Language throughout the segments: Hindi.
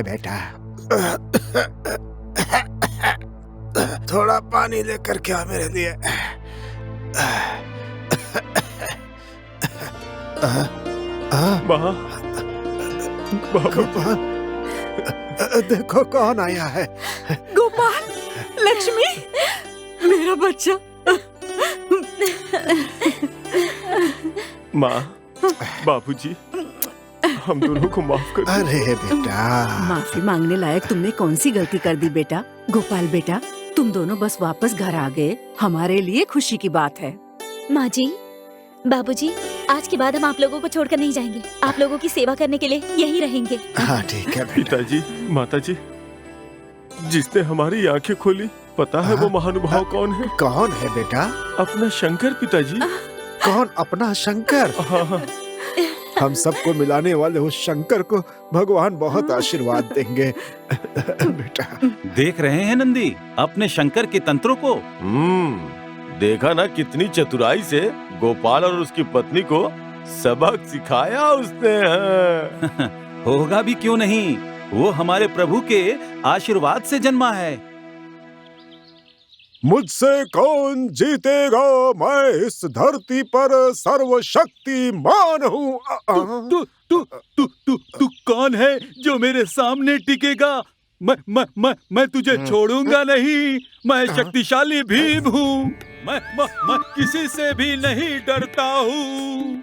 बेटा। थोड़ा पानी लेकर क्या मेरे लिए? माँ, गोपाल, देखो कौन आया है। गोपाल, लक्ष्मी, मेरा बच्चा। माँ, बाबूजी, हम दोनों को माफ कर दो। अरे बेटा, माफी मांगने लायक तुमने कौन सी गलती कर दी बेटा? गोपाल बेटा, तुम दोनों बस वापस घर आ गए, हमारे लिए खुशी की बात है। माँ जी, बाबूजी, आज के बाद हम आप लोगों को छोड़कर नहीं जाएंगे। आप लोगों की सेवा करने के लिए यहीं रहेंगे। हाँ ठीक है बेटा। पिताजी, माताजी, जिसने हमारी आंखें खोली, पता है वो महानुभाव कौन है? कौन है बेटा? अपना शंकर पिताजी। कौन? अपना शंकर? हाँ, हम सबको मिलाने वाले उस शंकर को भगवान बहुत आशीर्वाद देंगे। बेटा, देख रहे हैं नंदी अपने शंकर के तंत्रों को? देखा ना कितनी चतुराई से गोपाल और उसकी पत्नी को सबक सिखाया उसने। होगा भी क्यों नहीं, वो हमारे प्रभु के आशीर्वाद से जन्मा है। मुझसे कौन जीतेगा? मैं इस धरती पर सर्वशक्तिमान हूँ। तू कौन है जो मेरे सामने टिकेगा? मैं तुझे छोड़ूंगा नहीं। मैं शक्तिशाली भीम हूँ। मैं किसी से भी नहीं डरता हूँ।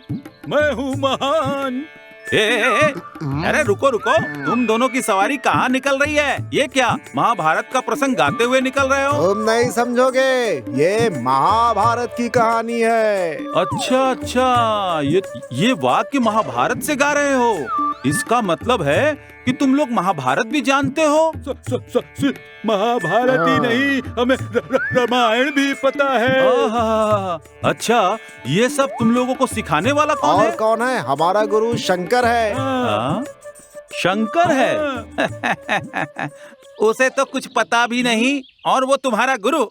मैं हूँ महान। अरे रुको रुको, तुम दोनों की सवारी कहाँ निकल रही है? ये क्या महाभारत का प्रसंग गाते हुए निकल रहे हो? तुम नहीं समझोगे, ये महाभारत की कहानी है। अच्छा, ये वाक्य महाभारत से गा रहे हो? इसका मतलब है कि तुम लोग महाभारत भी जानते हो? महाभारत ही नहीं, हमें रामायण भी पता है। अच्छा, ये सब तुम लोगों को सिखाने वाला कौन है? और कौन है? हमारा गुरु शंकर है। शंकर है? उसे तो कुछ पता भी नहीं और वो तुम्हारा गुरु।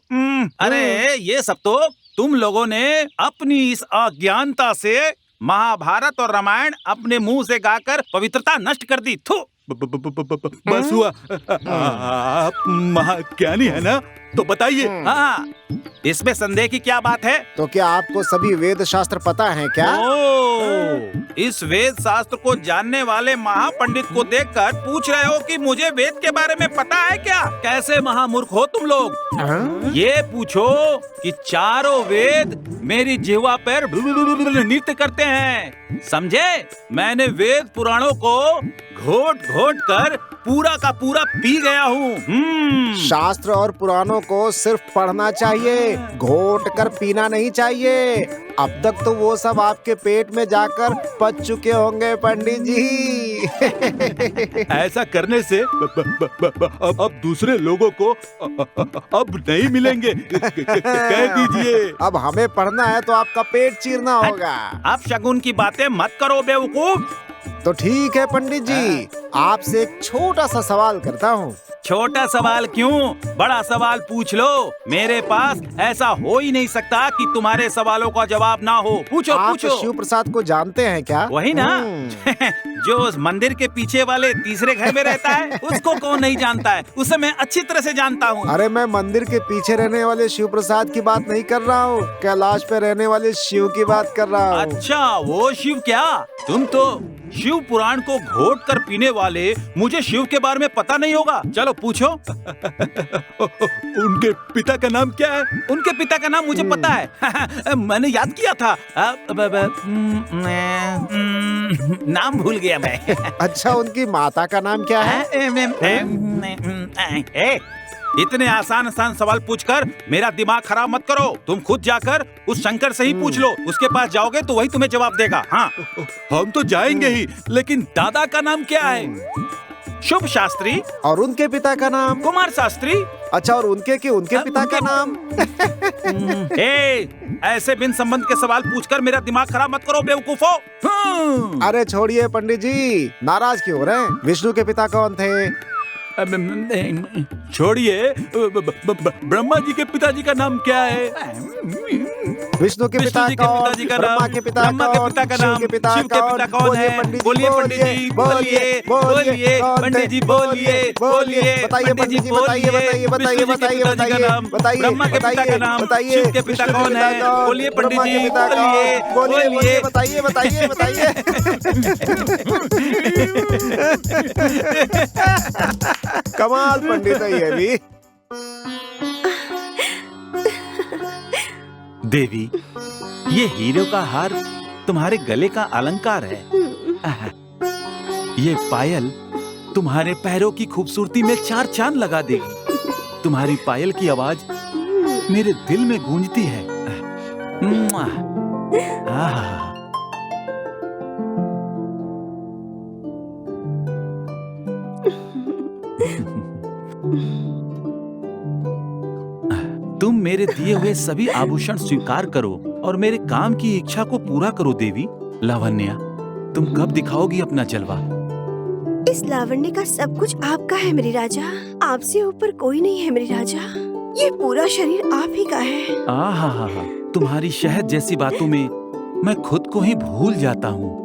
अरे ये सब तो तुम लोगों ने अपनी इस अज्ञानता से महाभारत और रामायण अपने मुंह से गाकर पवित्रता नष्ट कर दी। थू। बस हुआ। आप महाज्ञानी है ना, तो बताइए। हाँ, इसमें संदेह की क्या बात है? तो क्या आपको सभी वेद शास्त्र पता है क्या? इस वेद शास्त्र को जानने वाले महापंडित को देखकर पूछ रहे हो कि मुझे वेद के बारे में पता है क्या? कैसे महामूर्ख हो तुम लोग। ये पूछो कि चारों वेद मेरी जिह्वा पर नृत्य करते हैं। समझे? मैंने वेद पुराणों को घोट घोट कर पूरा का पूरा पी गया हूँ। शास्त्र और पुराणों को सिर्फ पढ़ना चाहिए, घोट कर पीना नहीं चाहिए। अब तक तो वो सब आपके पेट में जाकर पच चुके होंगे पंडित जी। ऐसा करने से अब दूसरे लोगों को अब नहीं मिलेंगे। कह दीजिए। अब हमें पढ़ना है तो आपका पेट चीरना होगा। आप शगुन की बातें मत करो बेवकूफ। तो ठीक है पंडित जी, आपसे एक छोटा सा सवाल करता हूँ। छोटा सवाल क्यों, बड़ा सवाल पूछ लो। मेरे पास ऐसा हो ही नहीं सकता कि तुम्हारे सवालों का जवाब ना हो। पूछो आप पूछो। शिव प्रसाद को जानते हैं क्या? वही ना जो उस मंदिर के पीछे वाले तीसरे घर में रहता है, उसको कौन नहीं जानता है? उसे मैं अच्छी तरह से जानता हूँ। अरे मैं मंदिर के पीछे रहने वाले शिव प्रसाद की बात नहीं कर रहा हूँ, कैलाश पे रहने वाले शिव की बात कर रहा हूँ। अच्छा, वो शिव क्या? तुम तो शिव पुराण को घोट कर पीने वाले, मुझे शिव के बारे में पता नहीं होगा। चलो पूछो। उनके पिता का नाम क्या है? उनके पिता का नाम मुझे पता है। मैंने याद किया था। नाम भूल गया मैं। अच्छा, उनकी माता का नाम क्या है? इतने आसान सवाल पूछकर मेरा दिमाग खराब मत करो। तुम खुद जाकर उस शंकर से ही पूछ लो। उसके पास जाओगे तो वही तुम्हें जवाब देगा। हाँ, हम तो जाएंगे ही, लेकिन दादा का नाम क्या है? शुभ शास्त्री। और उनके पिता का नाम? कुमार शास्त्री। अच्छा, और उनके पिता का नाम? ऐसे बिन संबंध के सवाल पूछकर मेरा दिमाग खराब मत करो बेवकूफो। अरे छोड़िए पंडित जी, नाराज क्यों हो रहे हैं? विष्णु के पिता कौन थे? छोड़िए, ब्रह्मा जी के पिताजी का नाम क्या है? विष्णु के पिता विष्णु जी के कौन? पिताजी का ब्रह्मा नाम, के पिता ब्रह्मा के कौन? पिता का शिव नाम, के पिता शिव के पिता कौन है? बोलिए पंडित जी, बोलिए, बोलिए, पंडित जी, बोलिए, बोलिए, बताइए पंडित जी, बताइए बोलिए, बताइए विष्णु जी के बताइए पिताजी का नाम, बताइए ब्रह्मा के पिता का नाम, बताइए शिव के पिता विष्णु कौन है? कौन? बोलिए पंडित ब्रह्मा के जी, पिता बोलिए, कौन? बोलिए बोलिए। बताइए बताइए बताइए कमाल पंडित है ये भी। देवी, ये हीरे का हार तुम्हारे गले का अलंकार है। ये पायल तुम्हारे पैरों की खूबसूरती में चार चांद लगा देगी। तुम्हारी पायल की आवाज मेरे दिल में गूंजती है। आहा। तुम मेरे दिए हुए सभी आभूषण स्वीकार करो और मेरे काम की इच्छा को पूरा करो देवी। लावण्या, तुम कब दिखाओगी अपना जलवा? इस लावण्य का सब कुछ आपका है मेरे राजा। आपसे ऊपर कोई नहीं है मेरे राजा। ये पूरा शरीर आप ही का है। आहा, तुम्हारी शहद जैसी बातों में मैं खुद को ही भूल जाता हूँ।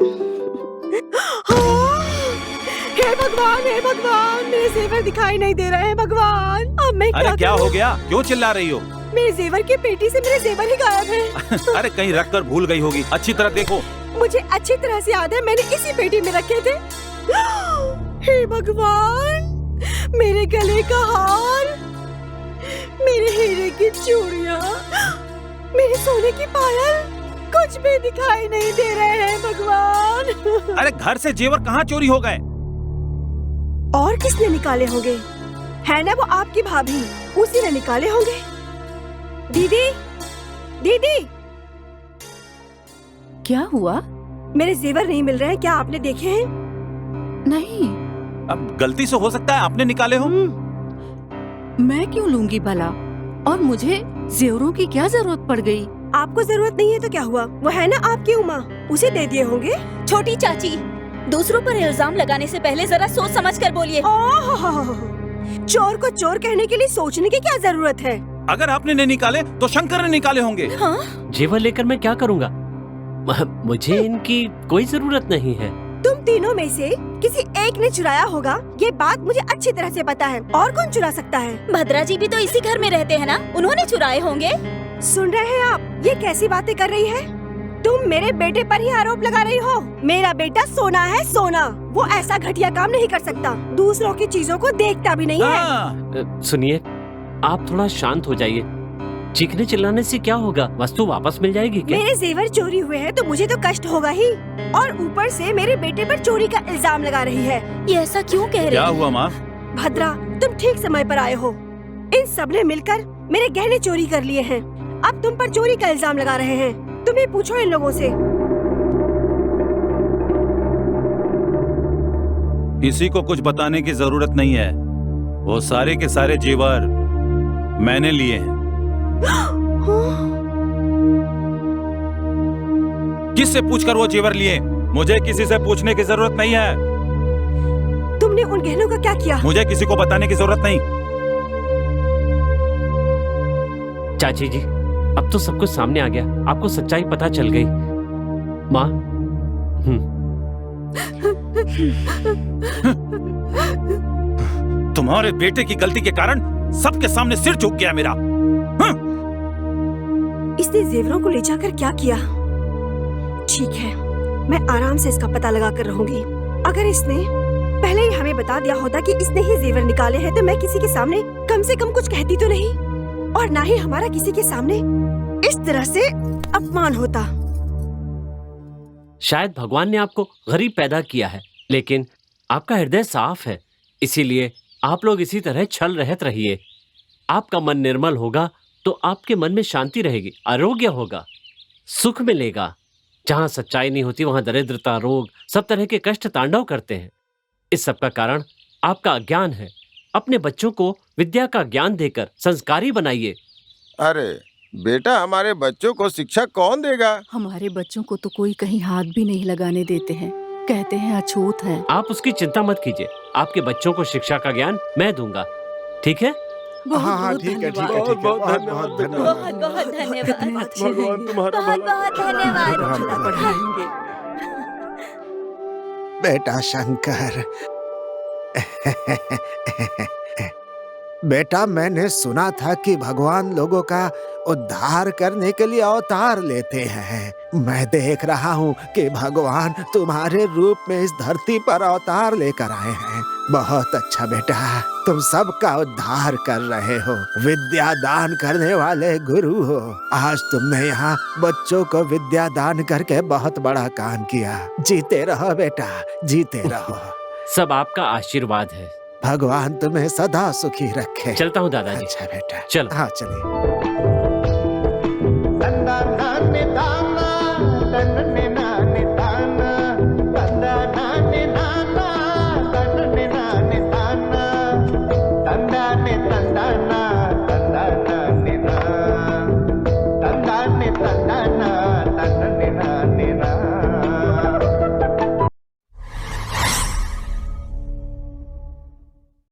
हे भगवान, मेरे जेवर दिखाई नहीं दे रहे हैं भगवान। अब मैं अरे क्या करूं? हो गया? क्यों चिल्ला रही हो? मेरे जेवर की पेटी से मेरे जेवर ही गायब है। अरे कहीं रख कर भूल गई होगी। अच्छी तरह देखो। मुझे अच्छी तरह से याद है, मैंने इसी पेटी में रखे थे। हे भगवान, मेरे गले का हार, मेरे हीरे की चूड़ियां, मेरे सोने की पायल, कुछ भी दिखाई नहीं दे रहे हैं भगवान। अरे घर से जेवर कहाँ चोरी हो गए? और किसने निकाले होंगे? है ना वो आपकी भाभी, उसी ने निकाले होंगे। दीदी, दीदी, क्या हुआ? मेरे जेवर नहीं मिल रहे हैं, क्या आपने देखे हैं? नहीं, अब गलती से हो सकता है आपने निकाले हो। मैं क्यों लूंगी भला? और मुझे जेवरों की क्या जरूरत पड़ गई? आपको जरूरत नहीं है तो क्या हुआ? वो है ना आपकी उमा, उसे दे दिए होंगे। छोटी चाची, दूसरों पर इल्जाम लगाने से पहले जरा सोच समझ कर बोलिए। चोर को चोर कहने के लिए सोचने की क्या जरूरत है? अगर आपने नहीं निकाले तो शंकर ने निकाले होंगे। हाँ? जेवर लेकर मैं क्या करूँगा? मुझे इनकी कोई जरूरत नहीं है। तुम तीनों में से किसी एक ने चुराया होगा, ये बात मुझे अच्छी तरह से पता है। और कौन चुरा सकता है? भद्रा जी भी तो इसी घर में रहते हैं ना, उन्होंने चुराए होंगे। सुन रहे हैं आप? ये कैसी बातें कर रही है? तुम मेरे बेटे पर ही आरोप लगा रही हो। मेरा बेटा सोना है, सोना। वो ऐसा घटिया काम नहीं कर सकता, दूसरों की चीजों को देखता भी नहीं है। सुनिए, आप थोड़ा शांत हो जाइए। चीखने चिल्लाने से क्या होगा? वस्तु वापस मिल जाएगी क्या? मेरे जेवर चोरी हुए हैं तो मुझे तो कष्ट होगा ही, और ऊपर से मेरे बेटे पर चोरी का इल्जाम लगा रही है। ये ऐसा क्यों कह रहे क्या हैं? हुआ माँ? भद्रा, तुम ठीक समय पर आए हो। इन सब ने मिलकर मेरे गहने चोरी कर लिए हैं। अब तुम पर चोरी का इल्जाम लगा रहे हैं। तुम्हें पूछो इन लोगों से। किसी को कुछ बताने की जरूरत नहीं है। वो सारे के सारे जेवर मैंने लिए हैं। किससे पूछकर वो जेवर लिए? मुझे किसी से पूछने की जरूरत नहीं है। तुमने उन गहनों का क्या किया? मुझे किसी को बताने की जरूरत नहीं। चाची जी, अब तो सब कुछ सामने आ गया। आपको सच्चाई पता चल गई। माँ, तुम्हारे बेटे की गलती के कारण सबके सामने सिर झुक गया मेरा। इसने जेवरों को ले जाकर क्या किया? ठीक है, मैं आराम से इसका पता लगा कर रहूंगी। अगर इसने पहले ही हमें बता दिया होता कि इसने ही जेवर निकाले हैं तो मैं किसी के सामने कम से कम कुछ कहती तो नहीं, और ना ही हमारा किसी के सामने इस तरह से अपमान होता। शायद भगवान ने आपको गरीब पैदा किया है, लेकिन आपका हृदय साफ है। इसीलिए आप लोग इसी तरह छल रहत रहिए। आपका मन निर्मल होगा तो आपके मन में शांति रहेगी, आरोग्य होगा, सुख मिलेगा। जहाँ सच्चाई नहीं होती वहाँ दरिद्रता, रोग, सब तरह के कष्ट तांडव करते हैं। इस सब का कारण आपका अज्ञान है। अपने बच्चों को विद्या का ज्ञान देकर संस्कारी बनाइए। अरे बेटा, हमारे बच्चों को शिक्षा कौन देगा? हमारे बच्चों को तो कोई कहीं हाथ भी नहीं लगाने देते हैं, कहते हैं अछूत है। आप उसकी चिंता मत कीजिए। आपके बच्चों को शिक्षा का ज्ञान मैं दूंगा, ठीक है? बहुत हाँ हाँ बहुत ठीक है ठीक है धन्यवाद। ठीक है बहुत बहुत धन्यवाद बहुत बेटा। धन्यवाद। बहुत धन्यवाद कितने अच्छे भगवान हैं। तुम्हारा बहुत भला बहुत धन्यवाद अच्छा पढ़ाएंगे। बेटा शंकर, बेटा मैंने सुना था कि भगवान लोगों का उद्धार करने के लिए अवतार लेते हैं। मैं देख रहा हूँ कि भगवान तुम्हारे रूप में इस धरती पर अवतार लेकर आए हैं। बहुत अच्छा बेटा, तुम सबका उद्धार कर रहे हो, विद्या दान करने वाले गुरु हो। आज तुमने यहाँ बच्चों को विद्या दान करके बहुत बड़ा काम किया। जीते रहो बेटा, जीते रहो। सब आपका आशीर्वाद है। भगवान तुम्हें सदा सुखी रखे। चलता हूँ दादाजी। अच्छा बेटा, चलो। हाँ चलिए।